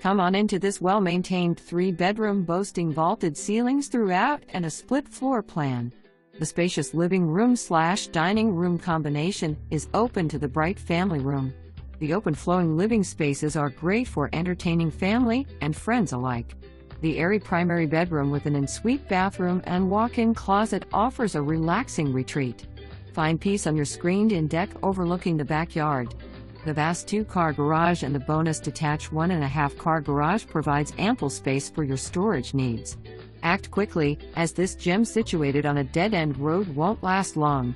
Come on into this well-maintained 3-bedroom boasting vaulted ceilings throughout and a split floor plan. The spacious living room/dining room combination is open to the bright family room. The open flowing living spaces are great for entertaining family and friends alike. The airy primary bedroom with an ensuite bathroom and walk-in closet offers a relaxing retreat. Find peace on your screened-in deck overlooking the backyard. The vast 2-car garage and the bonus detached 1.5-car garage provides ample space for your storage needs. Act quickly, as this gem situated on a dead-end road won't last long.